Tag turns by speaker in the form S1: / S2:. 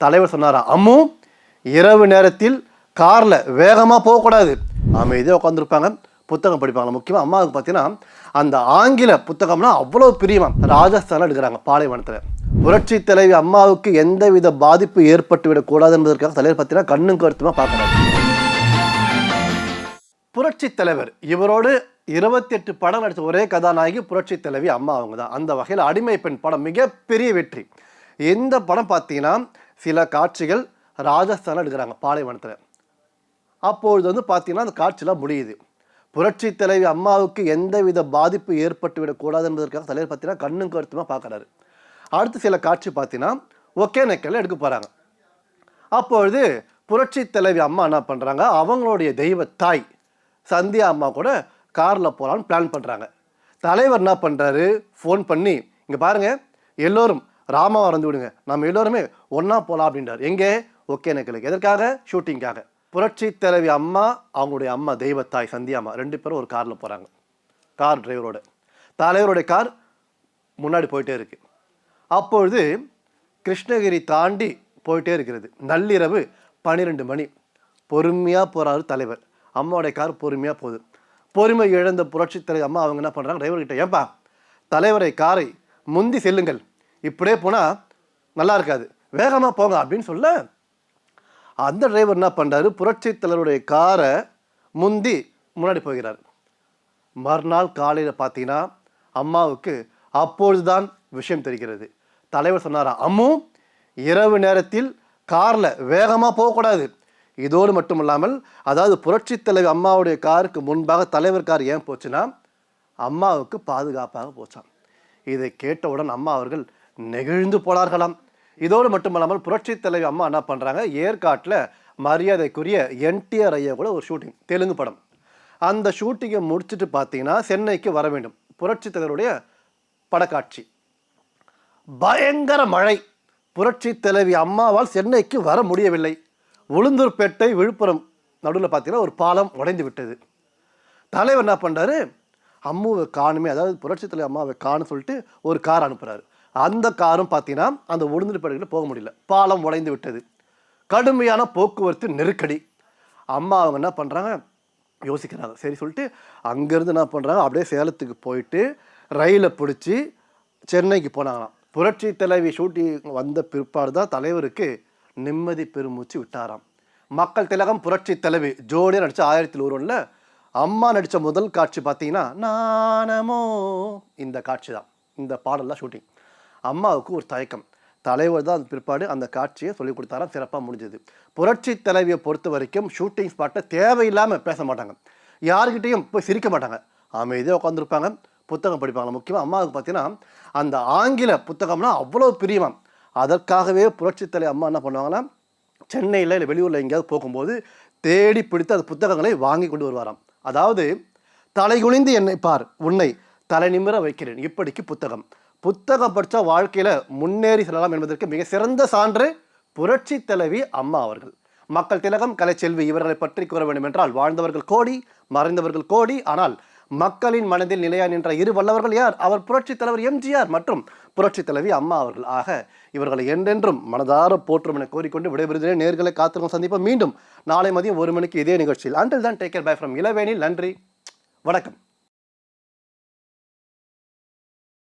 S1: தலைவர் சொன்னாரா, அம்மு இரவு நேரத்தில் காரில் வேகமாக போகக்கூடாது, அமைதியாக உட்காந்துருப்பாங்க, புத்தகம் படிப்பாங்க. முக்கியமாக அம்மாவுக்கு பார்த்தீங்கன்னா அந்த ஆங்கில புத்தகம்னா அவ்வளோ பிரியமாக ராஜஸ்தானில் எடுக்கிறாங்க பாலைவனத்தில். புரட்சி தலைவி அம்மாவுக்கு எந்தவித பாதிப்பு ஏற்பட்டு விடக்கூடாது என்பதற்காக தலைவர் பார்த்தீங்கன்னா கண்ணும் கருத்துமாக பார்க்குறாரு. புரட்சி தலைவர் இவரோடு 28 படம் நடித்த ஒரே கதாநாயகி புரட்சி தலைவி அம்மா அவங்க தான். அந்த வகையில் அடிமை பெண் படம் மிகப்பெரிய வெற்றி. இந்த படம் பார்த்தீங்கன்னா சில காட்சிகள் ராஜஸ்தானில் எடுக்கிறாங்க பாலைவனத்தில். அப்பொழுது பார்த்தீங்கன்னா அந்த காட்சியெல்லாம் முடியுது. புரட்சி தலைவி அம்மாவுக்கு எந்தவித பாதிப்பு ஏற்பட்டு விடக்கூடாது என்பதற்காக தலைவர் பார்த்தீங்கன்னா கண்ணும் கருத்துமாக பார்க்குறாரு. அடுத்து சில காட்சி பார்த்தீங்கன்னா ஒகேனக்கல்ல எடுக்க போகிறாங்க. அப்பொழுது புரட்சி தலைவி அம்மா என்ன பண்ணுறாங்க, அவங்களுடைய தெய்வ தாய் சந்தியா அம்மா கூட காரில் போகலான்னு பிளான் பண்ணுறாங்க. தலைவர் என்ன பண்ணுறாரு, ஃபோன் பண்ணி இங்கே பாருங்கள் எல்லோரும் ராமாவை வந்து விடுங்க, நம்ம எல்லோருமே ஒன்றா போகலாம் அப்படின்றார். எங்கே? ஒகேனக்கலுக்கு. எதற்காக? ஷூட்டிங்காக. புரட்சி தலைவி அம்மா அவங்களுடைய அம்மா தெய்வத்தாய் சந்தியா அம்மா 2 பேரும் ஒரு காரில் போகிறாங்க. கார் டிரைவரோட, தலைவருடைய கார் முன்னாடி போயிட்டே இருக்கு. அப்பொழுது கிருஷ்ணகிரி தாண்டி போயிட்டே இருக்கிறது. நள்ளிரவு 12 மணி. பொறுமையாக போகிறாரு தலைவர். அம்மாவுடைய கார் பொறுமையாக போகுது. பொறுமை இழந்த புரட்சி தலைவர் அம்மா அவங்க என்ன பண்ணுறாங்க, டிரைவர்கிட்ட, ஏன்பா தலைவரை காரை முந்தி செல்லுங்கள், இப்படியே போனால் நல்லா இருக்காது, வேகமாக போங்க அப்படின்னு சொல்ல அந்த டிரைவர் என்ன பண்ணுறாரு, புரட்சி தலைவருடைய காரை முந்தி முன்னாடி போகிறார். மறுநாள் காலையில் பார்த்தீங்கன்னா அம்மாவுக்கு அப்பொழுதுதான் விஷயம் தெரிகிறது. தலைவர் சொன்னாரா, அம்மு இரவு நேரத்தில் காரில் வேகமாக போகக்கூடாது. இதோடு மட்டும் இல்லாமல், அதாவது புரட்சி தலைவி அம்மாவுடைய காருக்கு முன்பாக தலைவர் கார் ஏன் போச்சுன்னா அம்மாவுக்கு பாதுகாப்பாக போச்சான். இதை கேட்டவுடன் அம்மா அவர்கள் நெகிழ்ந்து போனார்களாம். இதோடு மட்டுமல்லாமல் புரட்சி தலைவி அம்மா என்ன பண்ணுறாங்க, ஏற்காட்டில் மரியாதைக்குரிய என்டிஆர் ஐயா கூட ஒரு ஷூட்டிங், தெலுங்கு படம். அந்த ஷூட்டிங்கை முடிச்சுட்டு பார்த்தீங்கன்னா சென்னைக்கு வர வேண்டும். புரட்சி தலைவருடைய படக்காட்சி. பயங்கர மழை. புரட்சி தலைவி அம்மாவால் சென்னைக்கு வர முடியவில்லை. உளுந்தூர்பேட்டை விழுப்புரம் நடுவில் பார்த்தீங்கன்னா ஒரு பாலம் உடைந்து விட்டது. தலைவர் என்ன பண்ணுறாரு, அம்முவை காணுமே, அதாவது புரட்சி தலைவி அம்மாவை காணும் சொல்லிட்டு ஒரு கார் அனுப்புகிறாரு. அந்த காரும் பார்த்தீங்கன்னா அந்த உளுந்தூர்பேட்டையில் போக முடியல, பாலம் உடைந்து விட்டது. கடுமையான போக்குவரத்து நெருக்கடி. அம்மா அவங்க என்ன பண்ணுறாங்க, யோசிக்கிறாங்க. சரி சொல்லிட்டு அங்கேருந்து என்ன பண்ணுறாங்க, அப்படியே சேலத்துக்கு போயிட்டு ரயிலை பிடிச்சி சென்னைக்கு போனாங்களாம். புரட்சி தலைவி ஷூட்டிங் வந்த பிற்பாடு தான் தலைவருக்கு நிம்மதி பெருமூச்சு விட்டாராம். மக்கள் திலகம் புரட்சி தலைவி ஜோடியாக நடித்த 1901 அம்மா நடித்த முதல் காட்சி பார்த்தீங்கன்னா நானமோ இந்த காட்சி தான். இந்த பாடலாம் ஷூட்டிங். அம்மாவுக்கு ஒரு தயக்கம். தலைவர் தான் பிற்பாடு அந்த காட்சியை சொல்லிக் கொடுத்தாராம். சிறப்பாக முடிஞ்சது. புரட்சி தலைவியை பொறுத்த வரைக்கும் ஷூட்டிங் ஸ்பாட்டை தேவையில்லாமல் பேச மாட்டாங்க, யாருக்கிட்டையும் போய் சிரிக்க மாட்டாங்க, அமைதியாக உட்காந்துருப்பாங்க, புத்தகம் படிப்பாங்க. முக்கியமாக அம்மாவுக்கு பார்த்தீங்கன்னா அந்த ஆங்கில புத்தகம்னா அவ்வளோ பிரியமாக. அதற்காகவே புரட்சி தலைவி அம்மா என்ன பண்ணுவாங்கன்னா, சென்னையில் இல்லை வெளியூரில் எங்கேயாவது போகும்போது தேடி பிடித்து அந்த புத்தகங்களை வாங்கி கொண்டு வருவாராம். அதாவது தலைகுனிந்து என்னை பார், உன்னை தலை நிமிர வைக்கிறேன், இப்படிக்கு புத்தகம். புத்தகம் படித்தா வாழ்க்கையில் முன்னேறி செல்லலாம் என்பதற்கு மிக சிறந்த சான்று புரட்சி தலைவி அம்மா அவர்கள். மக்கள் திலகம் கலைச்செல்வி இவர்களை பற்றி கூற வேண்டும் என்றால், வாழ்ந்தவர்கள் கோடி, மறைந்தவர்கள் கோடி, ஆனால் மக்களின் மனதில் நிலையா நின்ற இரு வல்லவர்கள் யார்? அவர் புரட்சி தலைவர் எம்ஜிஆர் மற்றும் புரட்சி தலைவி அம்மா அவர்கள். ஆக இவர்களை என்றென்றும் மனதார போற்றும் என கோரிக்கொண்டு விடைபெறுகிறேன். நேர்களை காத்திருக்கும் சந்திப்போம் மீண்டும் நாளை மதியம் 1 மணிக்கு இதே நிகழ்ச்சியில். அண்டில் தான் டேக் கேர், பை ஃப்ரம் இளவேனில். நன்றி, வணக்கம்.